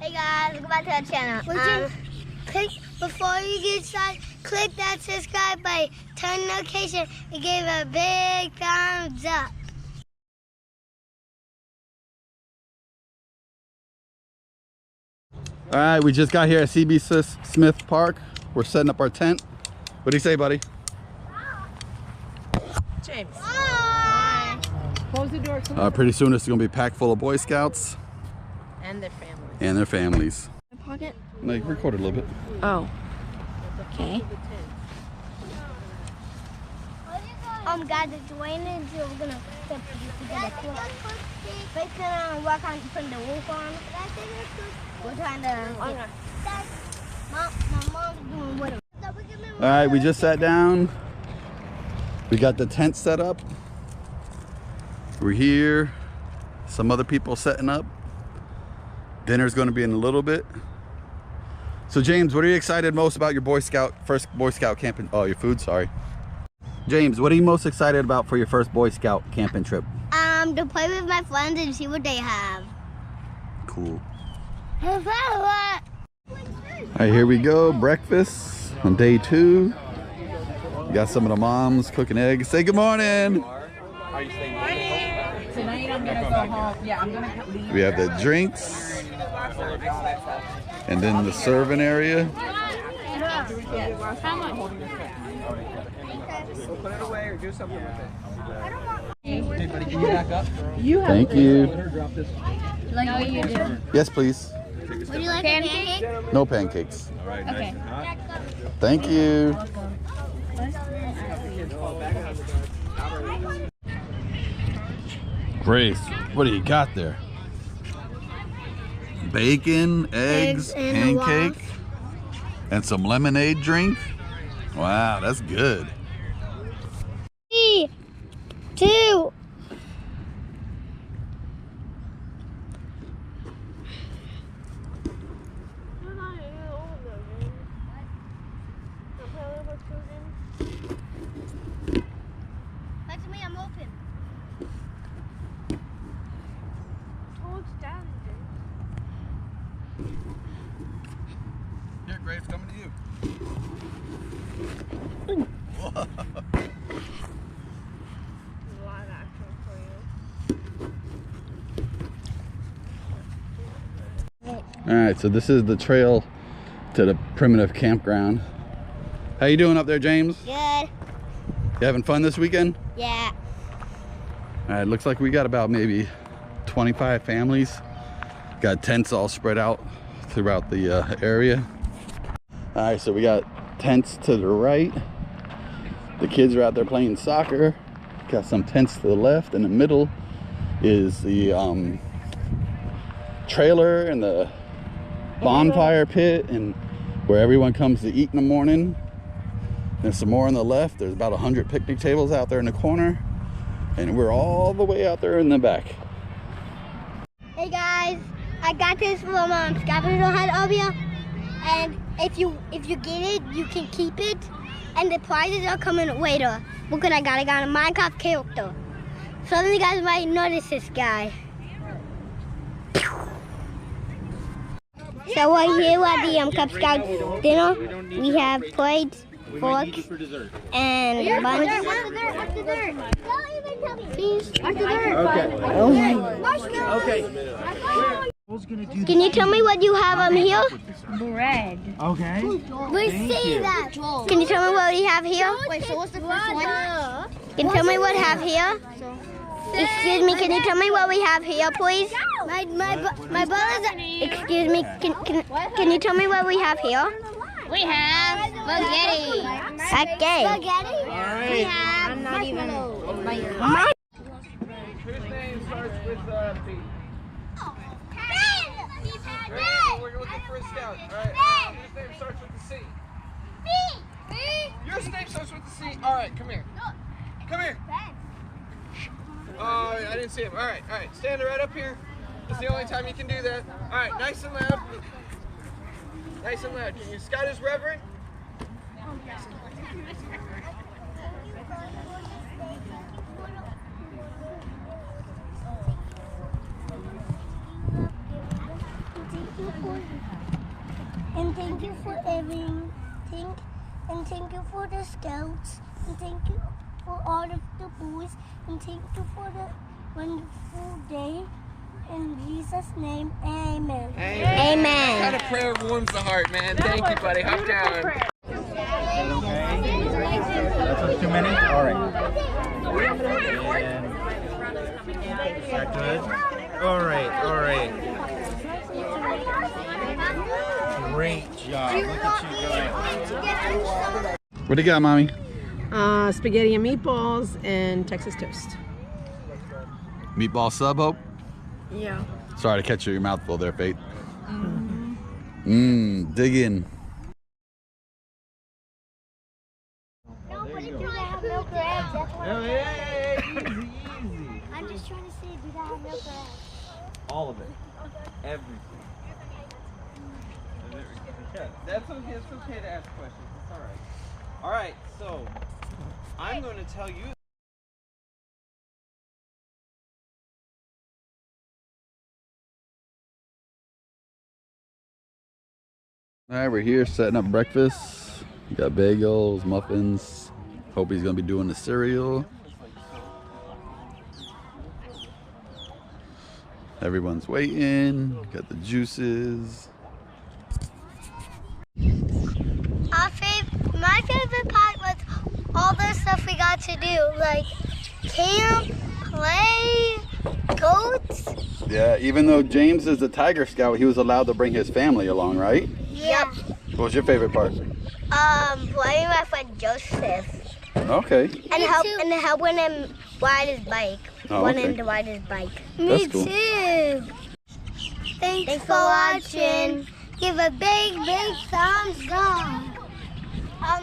Hey guys, welcome back to our channel. Before you get started, click that subscribe button, turn notification, and give a big thumbs up. All right, we just got here at CB Smith Park. We're setting up our tent. What do you say, buddy? James. Bye. Close the door. Pretty soon it's gonna be packed full of Boy Scouts And their families. and their families. Pocket? No, you recorded a little bit. Oh. Okay. Guys, it's raining, so we're gonna work on putting the roof on. We're trying to. My mom's doing whatever. All right, we just sat down. We got the tent set up. We're here. Some other people setting up. Dinner's gonna be in a little bit. So James, what are you excited most about your first Boy Scout camping? Oh, your food, sorry. James, what are you most excited about for your first Boy Scout camping trip? To play with my friends and see what they have. Cool. All right, here we go. Breakfast on day 2. We got some of the moms cooking eggs. Say good morning. Are you staying? Tonight I'm gonna go home. Yeah, I'm gonna leave. We have the drinks. And then the serving area. Put it away or do something with it. Hey, buddy, can you back up? Thank you. No, you do. Yes, please. Would you like a pancake? No pancakes. Okay. Thank you. Grace, what do you got there? Bacon, eggs, and a pancake, and some lemonade drink. Wow, that's good. 3, 2. That's me, I'm open. Here, Grace, coming to you. All right, so this is the trail to the primitive campground. How you doing up there, James? Good. You having fun this weekend? Yeah. All right, looks like we got about maybe 25 families. Got tents all spread out throughout the area. All right, so we got tents to the right. The kids are out there playing soccer. Got some tents to the left. In the middle is the trailer and the bonfire pit and where everyone comes to eat in the morning. There's some more on the left. There's about 100 picnic tables out there in the corner, and we're all the way out there in the back. Hey guys, I got this from Capital Hut, and if you get it, you can keep it, and the prizes are coming later. Look what I got a Minecraft character. Some of you guys might notice this guy. So right here at the Cub Scout dinner, we have plates, forks, and buns. Watch the dirt. Please. Watch the dirt. Okay. Oh my. Okay. Can you tell me what you have here? Bread. Okay. Let's see that. Can you tell me what we have here? Wait, so what's the first one? Can you tell me what we have here? Excuse me, can you tell me what we have here, please? My brother's. Excuse me, can you tell me what we have here? We have spaghetti. Okay. Spaghetti? Alright. We have I'm not even. marshmallows. Whose name starts with B? Ben! Ready? We're looking for a scout. Alright. Whose name starts with the C? Me! Your name starts with the C. Alright, come here. Come here. Oh, I didn't see him. Alright, alright. Stand right up here. It's the only time you can do that. Alright, nice and loud. Nice and loud. Can you scout as reverend? thank you for everything. And thank you for the scouts. And thank you for all of the boys. And thank you for the wonderful day. In Jesus' name, amen. Amen. That kind of prayer warms the heart, man. Thank you, buddy. Hop down. That's what's too many? All right. Is that good? All right, all right. Great job. Look at you go. What do you got, Mommy? Spaghetti and meatballs and Texas toast. Meatball sub, Hope? Yeah. Sorry to catch your mouth full there, Faith. Dig in. Hey, easy. I'm just trying to say, do that have milk or eggs? All of it. Everything. Yeah, that's okay. It's okay to ask questions. It's all right. All right. So I'm going to tell you. All right, we're here setting up breakfast. We got bagels, muffins. Hope he's gonna be doing the cereal. Everyone's waiting. Got the juices. My favorite part was all the stuff we got to do, like camp, play, goats. Yeah, even though James is the Tiger Scout, he was allowed to bring his family along, right? Yep. What was your favorite part? Playing with my friend Joseph. Okay. And helping him ride his bike. Oh, Wanting okay. to ride his bike. That's Me cool. too. Thanks for watching. Give a big thumbs up.